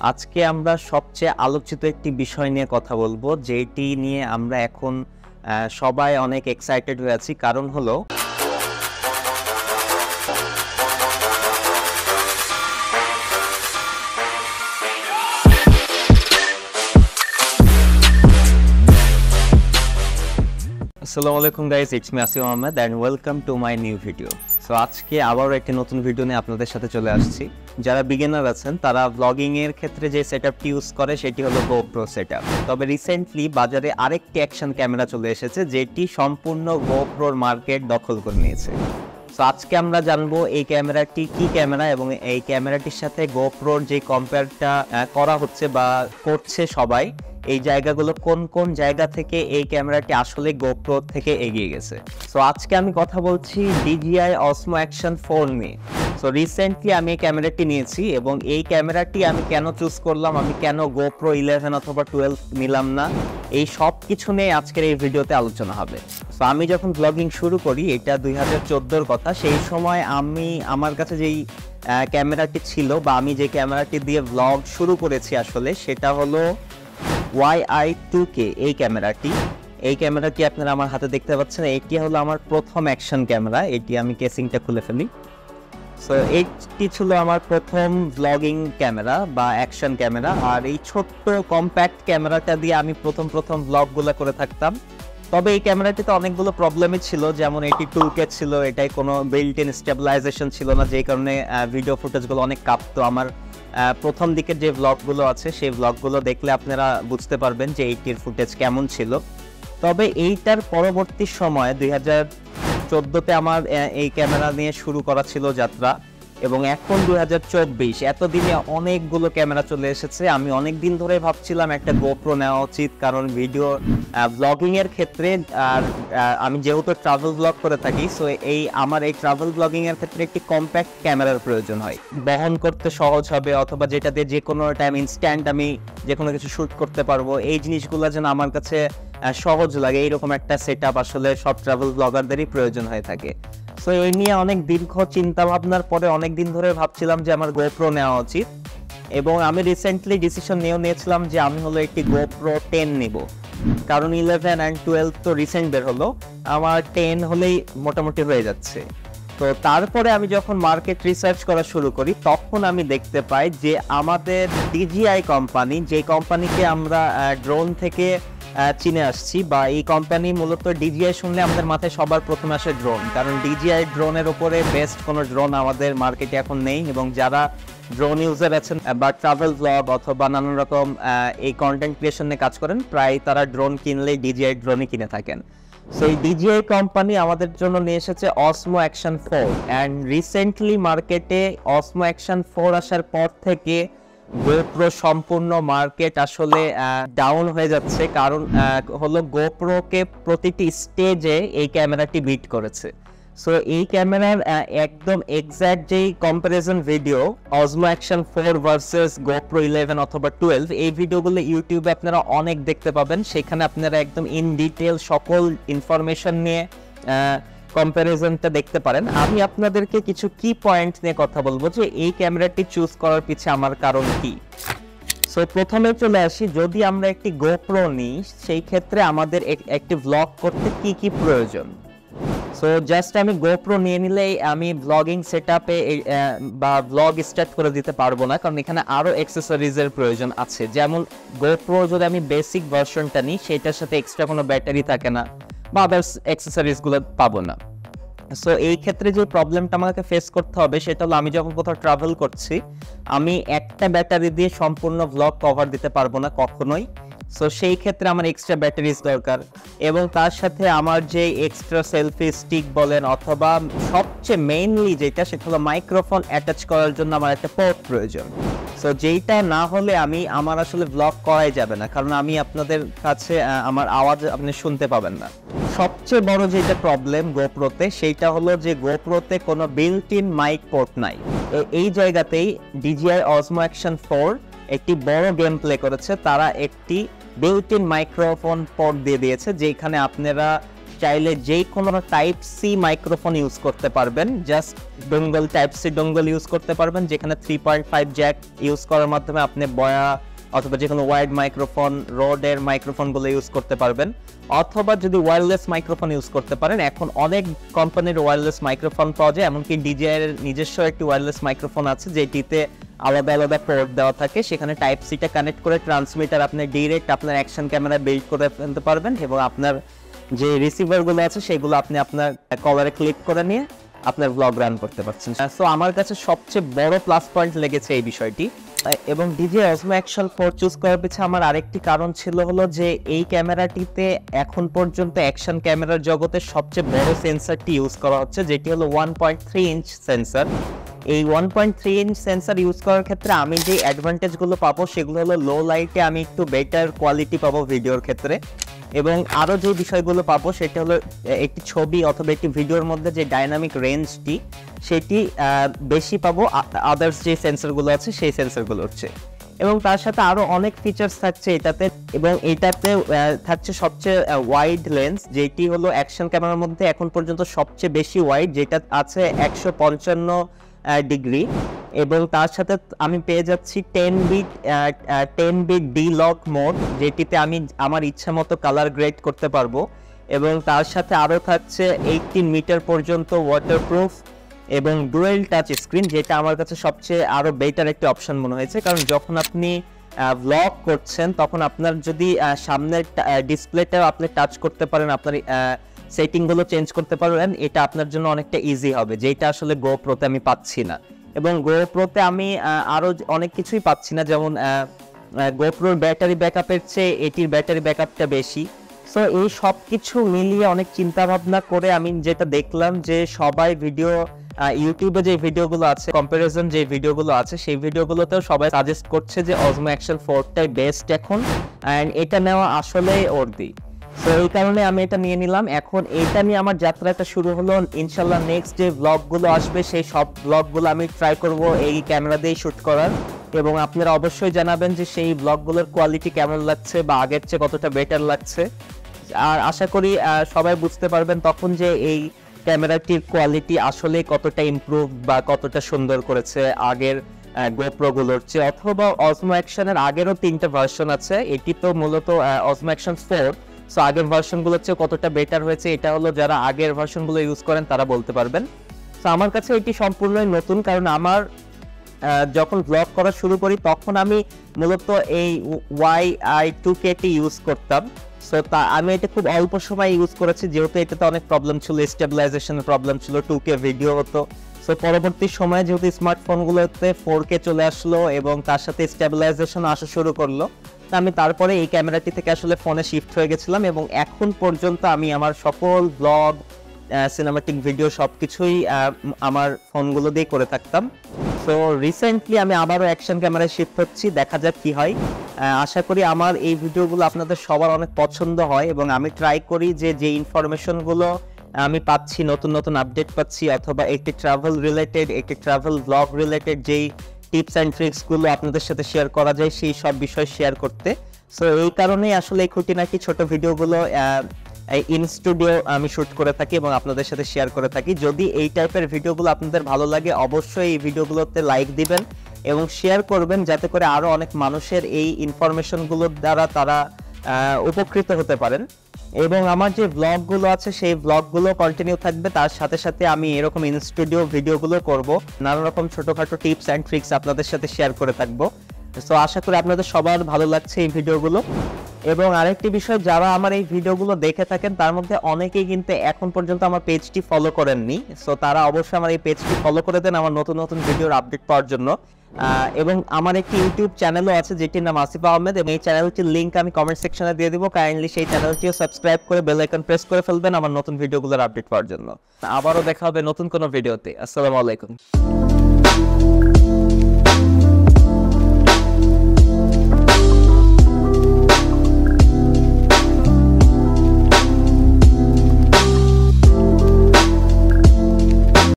আজকে আমরা সবচেয়ে আলোচিত একটি বিষয় নিয়ে কথা বলবো, যেটি নিয়ে আমরা এখন সবাই অনেক এক্সাইটেড হয়ে আছি। কারণ হলো আসসালামু আলাইকুম guys, it's me Asif Ahmed and welcome to my new video. So আজকে আবারও একটি নতুন ভিডিও নিয়ে আপনাদের সাথে চলে আসছি। যারা বিগিনার আছেন তারা ব্লগিং এর ক্ষেত্রে যে সেটআপটি ইউজ করে সেটি হলো GoPro সেটআপ। তবে রিসেন্টলি বাজারে আরেকটি অ্যাকশন ক্যামেরা চলে এসেছে, যেটি সম্পূর্ণ GoProর মার্কেট দখল করে নিয়েছে। সো আজকে আমরা জানবো এই ক্যামেরাটি কি ক্যামেরা এবং এই ক্যামেরাটির সাথে GoProর যে কম্পেয়ারটা করা হচ্ছে বা করছে সবাই, এই জায়গাগুলো কোন কোন জায়গা থেকে এই ক্যামেরাটি আসলে GoPro থেকে এগিয়ে গেছে। সো আজকে আমি কথা বলছি DJI Osmo Action 4 নিয়ে। সো রিসেন্টলি আমি এই ক্যামেরাটি নিয়েছি এবং এই ক্যামেরাটি আমি কেন চুজ করলাম, আমি কেন GoPro 11 অথবা 12 নিলাম না, এই সব কিছু নিয়ে আজকের এই ভিডিওতে আলোচনা হবে। সো আমি যখন ব্লগিং শুরু করি, এটা 2014-র কথা, সেই সময় আমার কাছে যেই ক্যামেরাটি ছিল বা আমি যে ক্যামেরাটি দিয়ে ব্লগ শুরু করেছি আসলে, সেটা হলো YI2K এই ক্যামেরাটি। এই ক্যামেরাটি আপনারা আমার হাতে দেখতে পাচ্ছেন, এটি হলো আমার প্রথম অ্যাকশন ক্যামেরা। এটি আমি কেসিংটা খুলে ফেলি। সো এটি ছিল আমার প্রথম ব্লগিং ক্যামেরা বা অ্যাকশন ক্যামেরা। আর এই ছোট্ট কম্প্যাক্ট ক্যামেরাটা দিয়ে আমি প্রথম ব্লগগুলো করে থাকতাম। তবে এই ক্যামেরাটিতে অনেকগুলো প্রবলেমই ছিল, যেমন এটি 2K ছিল, এটাই কোনো বিল্ট ইন স্টেবিলাইজেশন ছিল না, যে কারণে ভিডিও ফুটেজগুলো অনেক কাঁপতো। আমার প্রথম দিকের যে ব্লগগুলো আছে সেই ব্লগগুলো দেখলে আপনারা বুঝতে পারবেন যে এইটির ফুটেজ কেমন ছিল। তবে এইটার পরবর্তী সময় 2014-তে আমার এই ক্যামেরা নিয়ে শুরু করা ছিল যাত্রা, এবং এখন 2024, এতদিনে অনেকগুলো ক্যামেরা চলে এসেছে। আমি অনেক দিন ধরে ভাবছিলাম একটা GoPro নেওয়া উচিত, কারণ ভিডিও ব্লগিং এর ক্ষেত্রে, আর আমি যেহেতু ট্রাভেল ব্লগ করে থাকি, সো আমার এই ট্রাভেল ব্লগিং এর ক্ষেত্রে একটি কম্প্যাক্ট ক্যামেরার প্রয়োজন হয়, বহন করতে সহজ হবে, অথবা যেটা দিয়ে যে কোনো টাইম ইনস্ট্যান্ট আমি যে কোনো কিছু শুট করতে পারবো। এই জিনিসগুলো যেন আমার কাছে সহজ লাগে, এইরকম একটা সেটআপ আসলে সব ট্রাভেল ব্লগারদেরই প্রয়োজন হয়ে থাকে। সো এই নিয়ে অনেক দীর্ঘ চিন্তা ভাবনার পরে অনেক দিন ধরে ভাবছিলাম যে আমার GoPro নেওয়া উচিত, এবং আমি রিসেন্টলি ডিসিশন নিয়েছিলাম যে আমি হলো একটি GoPro 10 নিব। কারণ 11 and 12 তো রিসেন্ট বের হলো, আমার 10 হলেই মোটামুটি হয়ে যাচ্ছে। তো তারপরে আমি যখন মার্কেট রিসার্চ করা শুরু করি, তখন আমি দেখতে পাই যে আমাদের DJI কোম্পানি, যে কোম্পানিকে আমরা ড্রোন থেকে চিনে আসছি, বা এই কোম্পানি মূলত DJI শুনলে আমাদের মাথায় সবার প্রথমে আসে ড্রোন, কারণ DJI ড্রোনের উপরে বেস্ট কোনো ড্রোন আমাদের মার্কেটে এখন নেই। এবং যারা ড্রোন ইউজার আছেন বা ট্রাভেল ব্লগ অথবা নানান রকম এই কন্টেন্ট ক্রিয়েশন নিয়ে কাজ করেন, প্রায় তারা ড্রোন কিনলেই DJI ড্রোনই কিনে থাকেন। সো এই DJI কোম্পানি আমাদের জন্য নিয়ে এসেছে Osmo Action 4, অ্যান্ড রিসেন্টলি মার্কেটে Osmo Action 4 আসার পর থেকে GoPro সম্পূর্ণ মার্কেট আসলে ডাউন হয়ে যাচ্ছে। কারণ হলো GoPro কে প্রতিটি স্টেজে এই ক্যামেরাটি বিট করেছে। সো এই ক্যামেরার একদম এক্সাক্ট যেই comparison video Osmo Action 4 versus GoPro 11 অথবা 12, এই ভিডিওগুলো ইউটিউবে আপনারা অনেক দেখতে পাবেন। সেখানে আপনারা একদম ইন ডিটেল সকল ইনফরমেশন নিয়ে কম্পারিজনটা দেখতে পারেন। আমি আপনাদেরকে কিছু কি পয়েন্ট নিয়ে কথা বলবো যে এই ক্যামেরাটি চুজ করার পিছে আমার কারণ কি। সো প্রথমে চলে আসি, যদি আমরা একটি GoPro নিই, সেই ক্ষেত্রে আমাদের একটি ব্লগ করতে কি কি প্রয়োজন। সো জাস্ট আমি GoPro নিয়ে নিলেই আমি ব্লগিং সেটআপে বা ব্লগ স্টার্ট করে দিতে পারবো না, কারণ এখানে আরো অ্যাক্সেসরিজের প্রয়োজন আছে। যেমন GoPro যদি আমি বেসিক ভার্সনটা নিই, সেটার সাথে এক্সট্রা কোনো ব্যাটারি থাকে না বা আদার্স অ্যাক্সেসরিজগুলো পাবো না। সো এই ক্ষেত্রে যে প্রবলেমটা আমাকে ফেস করতে হবে, সেটা হলো আমি যখন কোথাও ট্রাভেল করছি, আমি একটা ব্যাটারি দিয়ে সম্পূর্ণ ব্লগ কভার দিতে পারবো না কখনোই। সো সেই ক্ষেত্রে আমার এক্সট্রা ব্যাটারিজ দরকার, এবং তার সাথে আমার যে এক্সট্রা সেলফি স্টিক বলেন, অথবা সবচেয়ে মেইনলি যেটা, সেটা হলো মাইক্রোফোন অ্যাটাচ করার জন্য আমার একটা পোর্ট প্রয়োজন। সো যেইটা না হলে আমার আসলে ব্লগ করাই যাবে না, কারণ আমি আপনাদের কাছে আমার আওয়াজ আপনি শুনতে পাবেন না। সবচেয়ে বড় যেটা প্রবলেম GoProতে, সেইটা হলো যে GoProতে কোনো বিল্ট ইন মাইক পোর্ট নাই। এই জায়গাতেই DJI Osmo Action 4 একটি বড় গেম প্লে করেছে। তারা একটি বিল্ট ইন মাইক্রোফোন পোর্ট দিয়ে দিয়েছে, যেখানে আপনারা চাইলে যে কোনো টাইপ সি মাইক্রোফোন ইউজ করতে পারবেন, just dongle type C dongle use করতে পারবেন, যেখানে 3.5 জ্যাক ইউজ করার মাধ্যমে আপনি বয়া অথবা যে কোনো ওয়াইড মাইক্রোফোন, রোডের মাইক্রোফোনগুলো ইউজ করতে পারবেন। অথবা যদি ওয়্যারলেস মাইক্রোফোন ইউজ করতে পারেন, এখন অনেক কোম্পানির ওয়্যারলেস মাইক্রোফোন পাওয়া যায়, এমনকি ডিজেআই এর নিজস্ব একটি ওয়্যারলেস মাইক্রোফোন আছে যেটিতে আলাদা আলাদা পোর্ট দেওয়া থাকে, সেখানে টাইপ সিটা কানেক্ট করে ট্রান্সমিটার আপনি ডিরেক্ট আপনার অ্যাকশন ক্যামেরা বিল্ড করে ফেলতে পারবেন এবং আপনার যে রিসিভারগুলো আছে সেগুলো আপনি আপনার কভারে ক্লিক করে নিয়ে আপনার ব্লগ রান করতে পারছেন। সো আমার কাছে সবচেয়ে বড় প্লাস পয়েন্ট লেগেছে এই বিষয়টি। এবং DJI Osmo Action 4 চুজ করার পিছনে আমার আরেকটি কারণ ছিল হলো যে এই ক্যামেরাটিতে এখন পর্যন্ত অ্যাকশন ক্যামেরার জগতে সবচেয়ে বড় সেন্সরটি ইউজ করা হচ্ছে, যেটি হলো 1.3 ইঞ্চ সেন্সর। এই 1.3 ইঞ্চ সেন্সর ইউজ করার ক্ষেত্রে আমি যে অ্যাডভান্টেজগুলো পাবো সেগুলো হলো লো লাইটে আমি একটু বেটার কোয়ালিটি পাবো ভিডিওর ক্ষেত্রে, এবং আরও যে বিষয়গুলো পাবো সেটা হলো একটি ছবি অথবা একটি ভিডিওর মধ্যে যে ডাইনামিক রেঞ্জটি সেটি বেশি পাবো আদার্স যে সেন্সরগুলো আছে সেই সেন্সরগুলো হচ্ছে। এবং তার সাথে আরও অনেক ফিচার্স থাকছে এটাতে, এবং এটাতে থাকছে সবচেয়ে ওয়াইড লেন্স, যেটি হলো অ্যাকশন ক্যামেরার মধ্যে এখন পর্যন্ত সবচেয়ে বেশি ওয়াইড, যেটা আছে 155 ডিগ্রি। এবং তার সাথে আমি পেয়ে যাচ্ছি 10 বিট ডি-লক মোড, যেটিতে আমি আমার ইচ্ছা মতো কালার গ্রেড করতে পারবো। এবং তার সাথে আরও থাকছে 18 মিটার পর্যন্ত ওয়াটারপ্রুফ এবং ডুয়েল টাচ স্ক্রিন, যেটা আমার কাছে সবচেয়ে আরও বেটার একটি অপশন মনে হয়েছে। কারণ যখন আপনি ব্লগ করছেন তখন আপনার যদি সামনের ডিসপ্লেটাও আপনি টাচ করতে পারেন, আপনার সেটিংগুলো চেঞ্জ করতে পারবেন, এটা আপনার জন্য অনেকটা ইজি হবে, যেটা আসলে গোপ্রোতে আমি পাচ্ছি না। এবং গোপ্রোতে আমি আরও অনেক কিছুই পাচ্ছি না, যেমন গোপ্রোর ব্যাটারি ব্যাকআপের চেয়ে এটির ব্যাটারি ব্যাকআপটা বেশি। সো এই সব কিছু মিলিয়ে অনেক চিন্তা ভাবনা করে আমি যেটা দেখলাম যে সবাই ভিডিও ইউটিউবে যে ভিডিওগুলো আছে, কম্পারিজন যে ভিডিওগুলো আছে, সেই ভিডিওগুলোতেও সবাই সাজেস্ট করছে যে Osmo Action 4টাই বেস্ট এখন, অ্যান্ড এটা নেওয়া আসলেই ওর্দি। সো এই কারণে আমি এটা নিয়ে নিলাম। এখন এটা নিয়ে আমার যাত্রাটা শুরু হলো। ইনশাল্লাহ নেক্সট যে ব্লগগুলো আসবে সেই সব ব্লগগুলো আমি ট্রাই করব এই ক্যামেরা দিয়েই শ্যুট করার, এবং আপনারা অবশ্যই জানাবেন যে সেই ব্লগগুলোর কোয়ালিটি কেমন লাগছে বা আগের চেয়ে কতটা বেটার লাগছে। আর আশা করি সবাই বুঝতে পারবেন তখন যে এই ক্যামেরাটির কোয়ালিটি আসলে কতটা ইমপ্রুভ বা কতটা সুন্দর করেছে আগের গোপ্রোগুলোর চেয়ে। অথবা Osmo Action এর আগেরও 3টা ভার্সন আছে, এটি তো মূলত Osmo Action 4, সো আগের ভার্সনগুলোর চেয়ে কতটা বেটার হয়েছে এটা হলো যারা আগের ভার্সনগুলো ইউজ করেন তারা বলতে পারবেন। সো আমার কাছে এটি সম্পূর্ণই নতুন, কারণ আমার যখন ব্লগ করা শুরু করি তখন আমি মূলত এই YI2K-টি ইউজ করতাম। সো আমি এটা খুব অল্প সময় ইউজ করেছি, যেহেতু এটাতে অনেক প্রবলেম ছিল, স্টেবিলাইজেশনের প্রবলেম ছিল, 2K ভিডিও হতো। সো পরবর্তী সময়ে যেহেতু স্মার্টফোনগুলোতে 4K চলে আসলো এবং তার সাথে স্টেবিলাইজেশন আসা শুরু করলো, আমি তারপরে এই ক্যামেরাটি থেকে আসলে ফোনে শিফট হয়ে গেছিলাম, এবং এখন পর্যন্ত আমি আমার সকল ব্লগ, সিনেমাটিক ভিডিও সবকিছুই আমার ফোনগুলো দিয়ে করে থাকতাম। সো রিসেন্টলি আমি আবারও অ্যাকশন ক্যামেরায় শিফট হচ্ছি, দেখা যাক কি হয়। আশা করি আমার এই ভিডিওগুলো আপনাদের সবার অনেক পছন্দ হয়, এবং আমি ট্রাই করি যে ইনফরমেশনগুলো আমি পাচ্ছি, নতুন নতুন আপডেট পাচ্ছি, অথবা একটি ট্রাভেল রিলেটেড, একটি ট্রাভেল ব্লগ রিলেটেড যেই টিপস অ্যান্ড ট্রিক্সগুলো আপনাদের সাথে শেয়ার করা যায় সেই সব বিষয় শেয়ার করতে। সো এই কারণেই আসলে এই খুঁটিনাটি ছোট ভিডিওগুলো ইন স্টুডিও আমি শ্যুট করে থাকি এবং আপনাদের সাথে শেয়ার করে থাকি। যদি এই টাইপের ভিডিওগুলো আপনাদের ভালো লাগে অবশ্যই এই ভিডিওগুলোতে লাইক দিবেন এবং শেয়ার করবেন, যাতে করে আরও অনেক মানুষের এই ইনফরমেশনগুলোর দ্বারা তারা উপকৃত হতে পারেন। এবং আমার যে ব্লগগুলো আছে সেই ব্লগগুলো কন্টিনিউ থাকবে, তার সাথে সাথে আমি এরকম ইন স্টুডিও ভিডিওগুলো করব, নানা রকম ছোটোখাটো টিপস অ্যান্ড ট্রিক্স আপনাদের সাথে শেয়ার করে থাকবো। সো আশা করি আপনাদের সবার ভালো লাগছে এই ভিডিওগুলো। এবং আরেকটি বিষয়, যারা আমার এই ভিডিওগুলো দেখে থাকেন তার মধ্যে অনেকেই কিন্তু এখন পর্যন্ত আমার পেজটি ফলো করেননি। সো তারা অবশ্যই আমার এই পেজটি ফলো করে দেন আমার নতুন নতুন ভিডিওর আপডেট পাওয়ার জন্য। এবং আমার একটি ইউটিউব চ্যানেলও আছে যেটির নাম আসিফ আহমেদ, এবং এই চ্যানেলটির লিঙ্ক আমি কমেন্ট সেকশনে দিয়ে দিব। কাইন্ডলি সেই চ্যানেলটিও সাবস্ক্রাইব করে বেল আইকন প্রেস করে ফেলবেন আমার নতুন ভিডিওগুলোর আপডেট পাওয়ার জন্য। আবারও দেখা হবে নতুন কোনো ভিডিওতে। আসসালামু আলাইকুম।